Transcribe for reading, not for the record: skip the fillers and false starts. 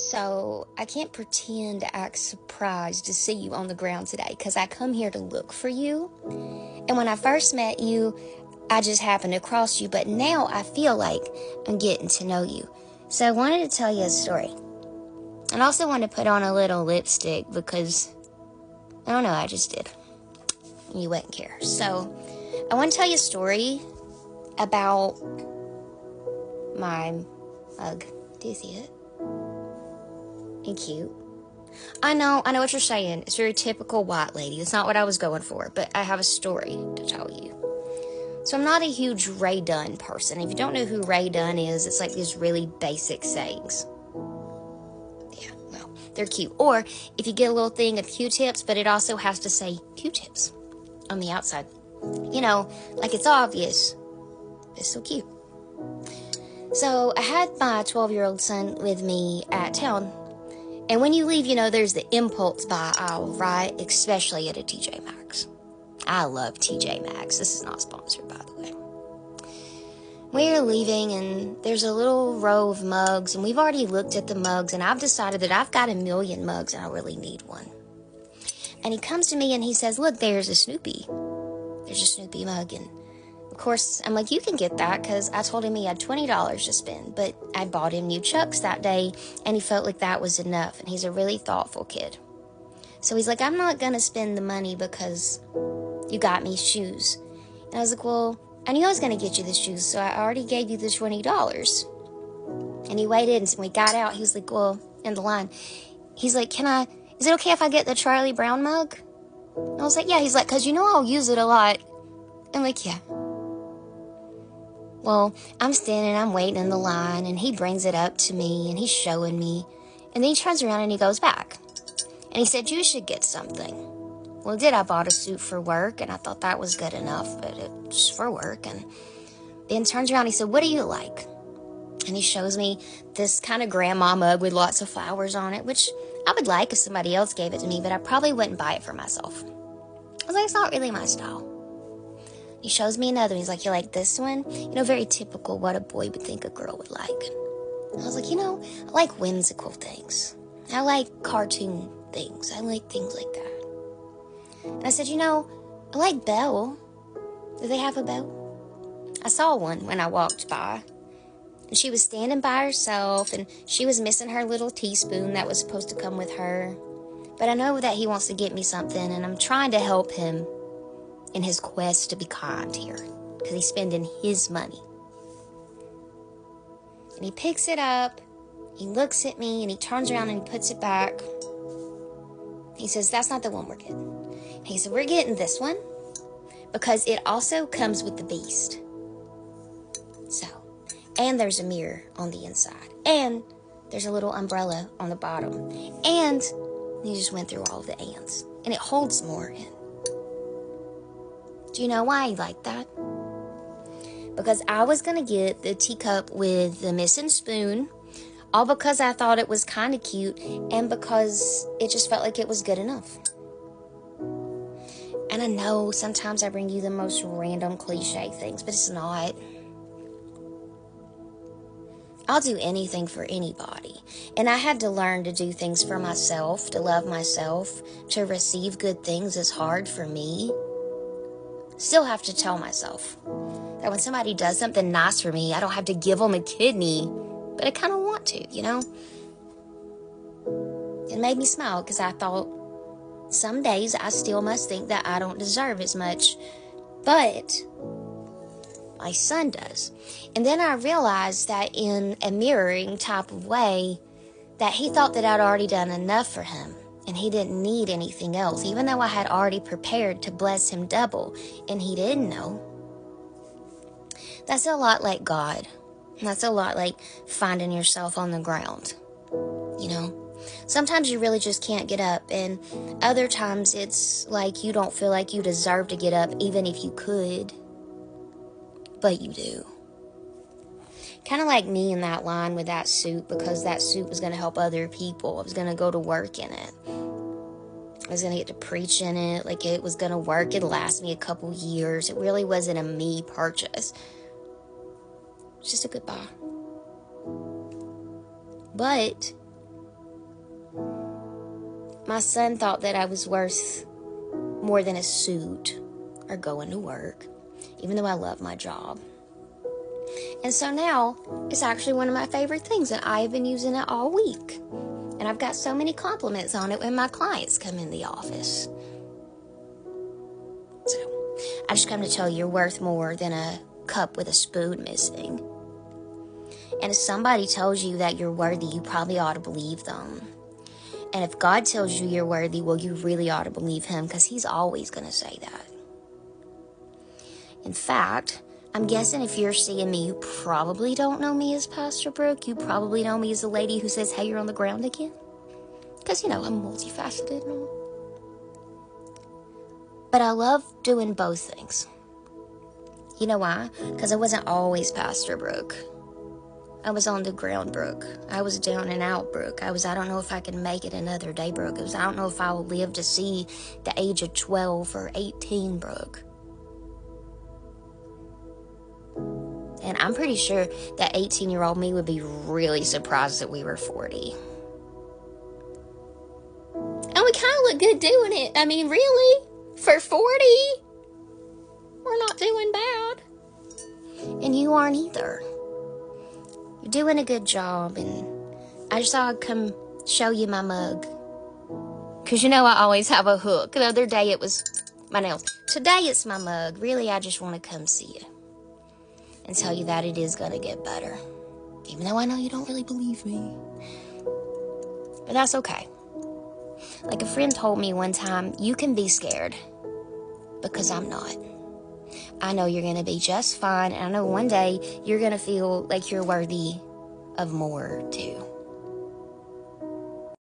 So I can't pretend to act surprised to see you on the ground today, because I come here to look for you. And when I first met you, I just happened to cross you, but now I feel like I'm getting to know you. So I wanted to tell you a story. And also want to put on a little lipstick because, I don't know, I just did. You wouldn't care. So I want to tell you a story about my mug. Do you see it? And cute. I know what you're saying. It's very typical white lady. That's not what I was going for, but I have a story to tell you. So I'm not a huge Ray Dunn person. If you don't know who Ray Dunn is, it's like these really basic sayings. Yeah, well, they're cute. Or if you get a little thing of Q-tips, but it also has to say Q-tips on the outside. You know, like it's obvious. It's so cute. So I had my 12-year-old son with me at town. And when you leave, you know, there's the impulse buy aisle, right? Especially at a TJ Maxx. I love TJ Maxx. This is not sponsored, by the way. We're leaving, and there's a little row of mugs, and we've already looked at the mugs, and I've decided that I've got 1,000,000 mugs, and I really need one. And he comes to me, and he says, look, there's a Snoopy. There's a Snoopy mug, and of course, I'm like, you can get that, because I told him he had $20 to spend, but I bought him new Chucks that day, and he felt like that was enough, and he's a really thoughtful kid. So he's like, I'm not going to spend the money because you got me shoes. And I was like, well, I knew I was going to get you the shoes, so I already gave you the $20. And he waited, and when we got out, he was like, well, in the line, he's like, is it okay if I get the Charlie Brown mug? And I was like, yeah. He's like, because you know I'll use it a lot. I'm like, yeah. Well, I'm waiting in the line, and he brings it up to me, and he's showing me. And then he turns around, and he goes back. And he said, you should get something. Well, I bought a suit for work, and I thought that was good enough, but it's for work. And then turns around, and he said, what do you like? And he shows me this kind of grandma mug with lots of flowers on it, which I would like if somebody else gave it to me, but I probably wouldn't buy it for myself. I was like, it's not really my style. He shows me another. He's like, you like this one? You know, very typical what a boy would think a girl would like. And I was like, you know, I like whimsical things. I like cartoon things. I like things like that. And I said, you know, I like Belle. Do they have a Belle? I saw one when I walked by. And she was standing by herself, and she was missing her little teaspoon that was supposed to come with her. But I know that he wants to get me something, and I'm trying to help him in his quest to be kind here, because he's spending his money. And he picks it up, he looks at me, and he turns around and he puts it back. He says, that's not the one we're getting. And he said, we're getting this one, because it also comes with the beast. So, and there's a mirror on the inside, and there's a little umbrella on the bottom, and he just went through all of the ands, and it holds more in. Do you know why he liked that? Because I was going to get the teacup with the missing spoon, all because I thought it was kind of cute, and because it just felt like it was good enough. And I know sometimes I bring you the most random cliche things, but it's not. I'll do anything for anybody. And I had to learn to do things for myself, to love myself, to receive good things is hard for me. Still have to tell myself that when somebody does something nice for me, I don't have to give them a kidney, but I kind of want to, you know? It made me smile because I thought some days I still must think that I don't deserve as much, but my son does. And then I realized that in a mirroring type of way, that he thought that I'd already done enough for him. And he didn't need anything else, even though I had already prepared to bless him double, and he didn't know. That's a lot like God. That's a lot like finding yourself on the ground. You know? Sometimes you really just can't get up, and other times it's like you don't feel like you deserve to get up, even if you could. But you do. Kind of like me in that line with that suit, because that suit was going to help other people. I was going to go to work in it. I was going to get to preach in it. Like, it was going to work. It'd last me a couple years. It really wasn't a me purchase. It's just a goodbye. But My son thought that I was worth more than a suit or going to work, even though I love my job. And so now it's actually one of my favorite things, and I have been using it all week. And I've got so many compliments on it when my clients come in the office. So I just come to tell you, you're worth more than a cup with a spoon missing. And if somebody tells you that you're worthy, you probably ought to believe them. And if God tells you you're worthy, well, you really ought to believe him, because he's always going to say that. In fact, I'm guessing if you're seeing me, you probably don't know me as Pastor Brooke. You probably know me as the lady who says, hey, you're on the ground again. Because, I'm multifaceted and all. But I love doing both things. You know why? Because I wasn't always Pastor Brooke. I was on the ground Brooke. I was down and out Brooke. I don't know if I can make it another day Brooke. I don't know if I will live to see the age of 12 or 18 Brooke. And I'm pretty sure that 18-year-old me would be really surprised that we were 40. And we kind of look good doing it. I mean, really? For 40? We're not doing bad. And you aren't either. You're doing a good job. And I just thought I'd come show you my mug. Because I always have a hook. The other day it was my nails. Today it's my mug. Really, I just want to come see you. And tell you that it is going to get better. Even though I know you don't really believe me. But that's okay. Like a friend told me one time, you can be scared. Because I'm not. I know you're going to be just fine. And I know one day you're going to feel like you're worthy of more too.